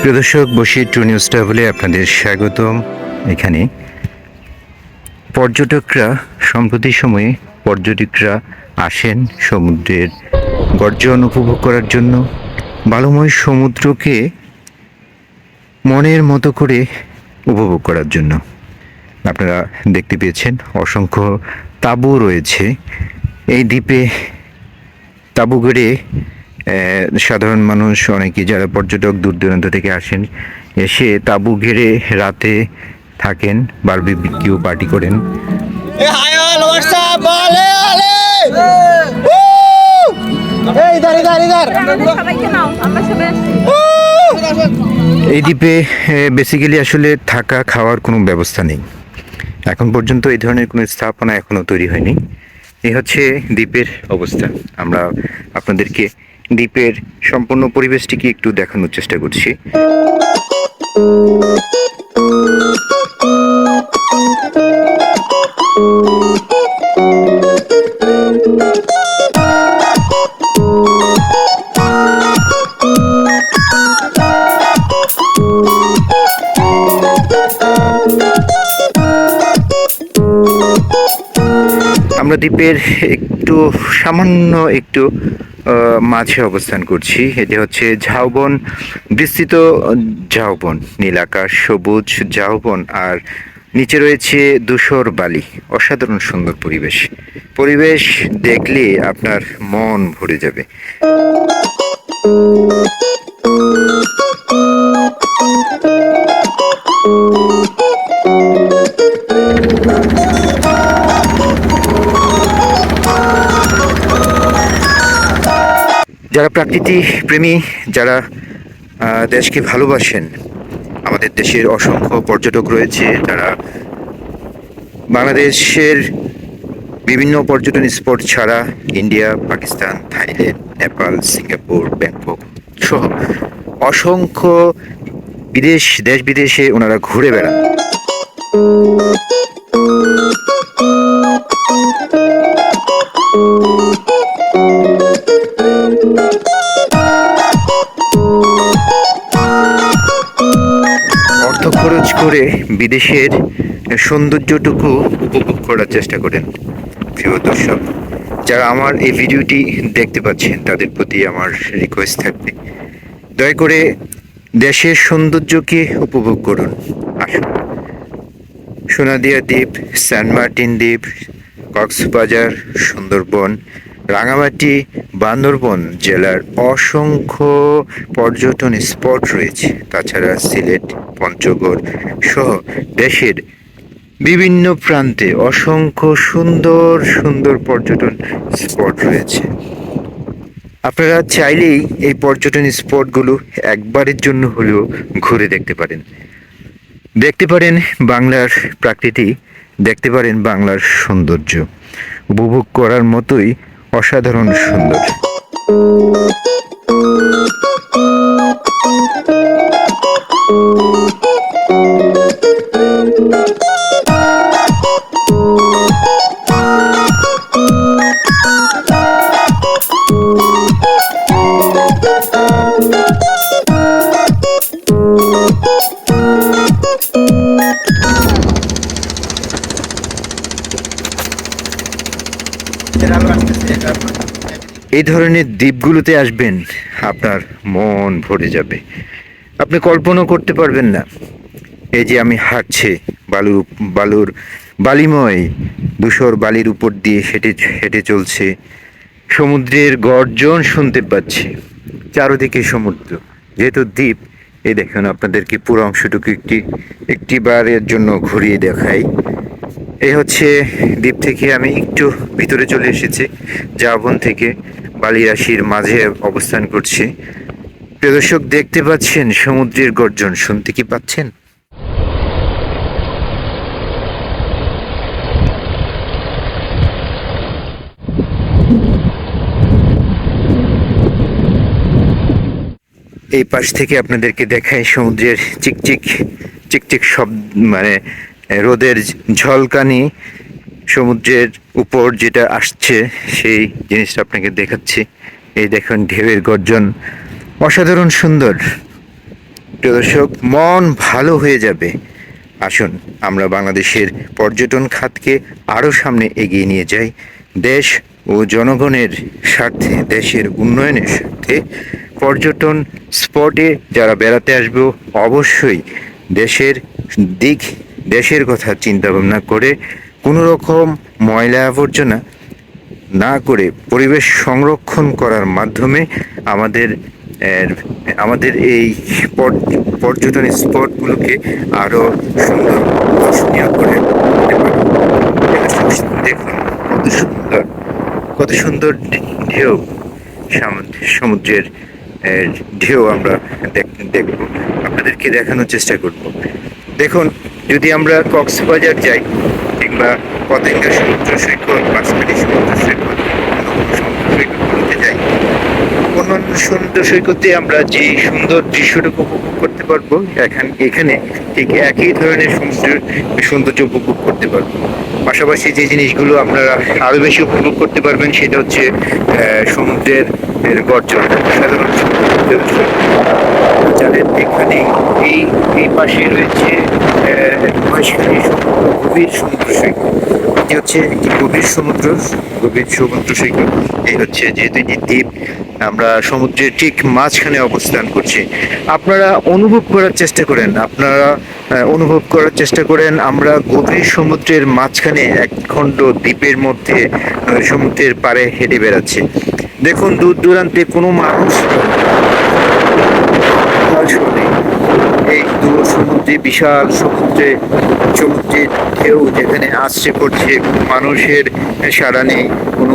প্রিয় দর্শক, Bashir two news ট্রাভেলে আপনাদের স্বাগতম। এখানে পর্যটকরা সম্প্রতি সময়ে আসেন সমুদ্রের গর্জন উপভোগ করার জন্য। বালুময় সমুদ্রকে মনের মতো করে উপভোগ করার জন্য। আপনারা দেখতে পেয়েছেন অসংখ্য তাঁবু রয়েছে এই দ্বীপে। তাঁবু গড়ে সাধারণ মানুষ অনেকে যারা পর্যটক দূর দূরান্ত থেকে আসেন, এসে তাঁবু ঘিরে রাতে থাকেন, বারবিকিউ পার্টি করেন। এই দ্বীপে বেসিক্যালি আসলে থাকা খাওয়ার কোনো ব্যবস্থা নেই। এখন পর্যন্ত এই ধরনের কোনো স্থাপনা এখনো তৈরি হয়নি। এই হচ্ছে দ্বীপের অবস্থা। আমরা আপনাদেরকে দ্বীপের সম্পূর্ণ পরিবেশটিকে একটু দেখানোর চেষ্টা করছি। আমরা দ্বীপের সামান্য একটু মাঝে অবস্থান করছি। এটি হচ্ছে ঝাউবন, বিস্তৃত ঝাউবন, নীল আকাশ, সবুজ ঝাউবন, আর নিচে রয়েছে ধূসর বালি। অসাধারণ সুন্দর পরিবেশ দেখলে আপনার মন ভরে যাবে। যারা প্রকৃতি প্রেমী, যারা দেশকে ভালোবাসেন, আমাদের দেশের অসংখ্য পর্যটক রয়েছে যারা বাংলাদেশের বিভিন্ন পর্যটন স্পট ছাড়া India, Pakistan, Thailand, Nepal, Singapore, Bangkok সহ অসংখ্য দেশ বিদেশে ওনারা ঘুরে বেড়ান। অর্থ খরচ করে বিদেশের সৌন্দর্যটুকু উপভোগ করার চেষ্টা করেন। প্রিয় দর্শক, যারা আমার এই ভিডিওটি দেখতে পাচ্ছেন, তাদের প্রতি আমার রিকোয়েস্ট থাকবে, দয়া করে দেশের সৌন্দর্যকে উপভোগ করুন। আসুন, সোনাদিয়া দ্বীপ, সেন্ট মার্টিন দ্বীপ, কক্সবাজার, সুন্দরবন, রাঙামাটি, বান্দরবন জেলার অসংখ্য পর্যটন স্পট রয়েছে। তাছাড়া সিলেট, পঞ্চগড় সহ দেশের বিভিন্ন প্রান্তে অসংখ্য সুন্দর পর্যটন স্পট রয়েছে। আপনারা চাইলেই এই পর্যটন স্পটগুলো একবারের জন্য হলেও ঘুরে দেখতে পারেন বাংলার প্রাকৃতি, দেখতে পারেন বাংলার সৌন্দর্য। উপভোগ করার মতোই অসাধারণ সুন্দর। এই ধরনের দ্বীপগুলোতে আসবেন, আপনার মন ভরে যাবে। আপনি কল্পনা করতে পারবেন না। এই যে আমি হাঁটছি বালিময় ধূসর বালির উপর দিয়ে হেঁটে চলছে, সমুদ্রের গর্জন শুনতে পাচ্ছি, চারদিকে সমুদ্র। যেহেতু দ্বীপ, এই দেখুন, আপনাদেরকে পুরো অংশটুকু একটি বারের জন্য ঘুরিয়ে দেখাই। এই হচ্ছে দ্বীপ থেকে আমি একটু ভিতরে চলে এসেছি। ঝাউবন থেকে বালিরাশির মাঝে অবস্থান করছি। প্রিয় দর্শক, দেখতে পাচ্ছেন সমুদ্রের গর্জন, শুনতে কি পাচ্ছেন? এই পাশ থেকে আপনাদেরকে দেখায় সমুদ্রের চিকচিক সব, মানে রোদের ঝলকানি সমুদ্রের উপর যেটা আসছে, সেই জিনিসটা আপনাকে দেখাচ্ছি। এই দেখুন ঢেউয়ের গর্জন, অসাধারণ সুন্দর। প্রিয় দর্শক, মন ভালো হয়ে যাবে। আসুন আমরা বাংলাদেশের পর্যটন খাতকে আরও সামনে এগিয়ে নিয়ে যাই। দেশ ও জনগণের স্বার্থে, দেশের উন্নয়নের স্বার্থে পর্যটন স্পটে যারা বেড়াতে আসবে অবশ্যই দেশের দিক, দেশের কথা চিন্তা ভাবনা করে কোনো রকম ময়লা আবর্জনা না করে পরিবেশ সংরক্ষণ করার মাধ্যমে আমাদের আমাদের এই পর্যটন স্পটগুলোকে আরও সুন্দর দর্শনীয় করে তুলতে পারি। দেখুন কত সুন্দর ঢেউ, সমুদ্রের ঢেউ আমরা দেখব, আপনাদেরকে দেখানোর চেষ্টা করব। দেখুন, যদি আমরা কক্সবাজার যাই কিংবা পতেঙ্গা সমুদ্র সৈকত, বাঁশখালী সমুদ্র সৈকত, সমুদ্র সৈকতগুলোতে যাই, অন্যান্য সমুদ্র সৈকতে আমরা যে সুন্দর দৃশ্যটুকু উপভোগ করতে পারবো, এখানে ঠিক একই ধরনের সমুদ্রের সৌন্দর্য উপভোগ করতে পারবো। পাশাপাশি যে জিনিসগুলো আপনারা আরো বেশি উপভোগ করতে পারবেন সেটা হচ্ছে সমুদ্রের গর্জন। সাধারণ যাদের এখানে এই পাশে রয়েছে বাঁশখালী গভীর সমুদ্র সৈকত। এটি হচ্ছে একটি গভীর সমুদ্র সৈকত। এই হচ্ছে যে দুইটি দ্বীপ, আমরা সমুদ্রের ঠিক মাঝখানে অবস্থান করছি। আপনারা অনুভব করার চেষ্টা করেন আমরা গভীর সমুদ্রের মাঝখানে এক খণ্ড দ্বীপের মধ্যে সমুদ্রের পাড়ে হেঁটে বেড়াচ্ছি। দেখুন, দূর দূরান্তে কোনো মানুষ এই দূর সমুদ্রে, বিশাল সমুদ্রের ঢেউ যেখানে আসছে পড়ছে, মানুষের সাড়া নেই, কোনো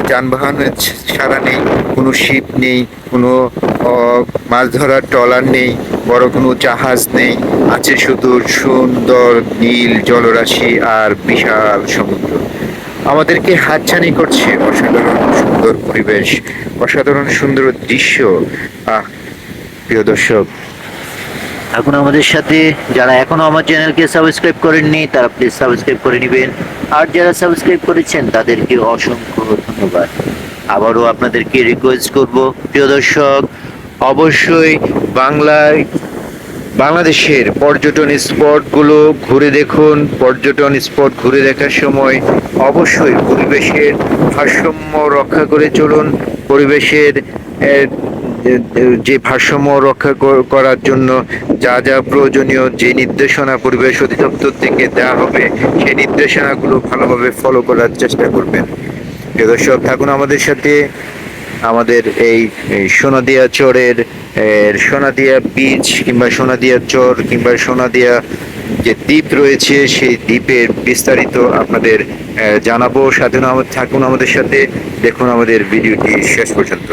যানবাহনের সাড়া নেই, কোনো শিপ নেই, কোনো মাছ ধরার ট্রলার নেই, বড় কোনো জাহাজ নেই, আছে শুধু সুন্দর নীল জলরাশি আর বিশাল সমুদ্র। আমাদেরকে হাতছানি করছে অসাধারণ সুন্দর পরিবেশ, অসাধারণ সুন্দর দৃশ্য। প্রিয় দর্শক, এখন আমাদের সাথে যারা এখনো আমার চ্যানেলকে সাবস্ক্রাইব করেননি তারা প্লিজ সাবস্ক্রাইব করে নেবেন, আর যারা সাবস্ক্রাইব করেছেন তাদেরকে অসংখ্য ধন্যবাদ। আবারও আপনাদেরকে রিকোয়েস্ট করব, প্রিয় দর্শক, অবশ্যই বাংলাদেশের পর্যটন স্পটগুলো ঘুরে দেখুন। পর্যটন স্পট ঘুরে দেখার সময় অবশ্যই পরিবেশের ভারসাম্য রক্ষা করে চলুন। পরিবেশের যে ভারসাম্য রক্ষা করার জন্য যা যা প্রয়োজনীয়, যে নির্দেশনা পরিবেশ অধিদপ্তর থেকে দেওয়া হবে সেই নির্দেশনাগুলো ভালোভাবে ফলো করার চেষ্টা করবেন। প্রিয় দর্শক, থাকুন আমাদের সাথে। আমাদের এই সোনাদিয়া চরের সোনাদিয়া বিচ কিংবা সোনাদিয়া চর কিংবা সোনাদিয়া যে দ্বীপ রয়েছে সেই দ্বীপের বিস্তারিত আপনাদের জানাবো। সাথে থাকুন আমাদের সাথে, দেখুন আমাদের ভিডিওটি শেষ পর্যন্ত।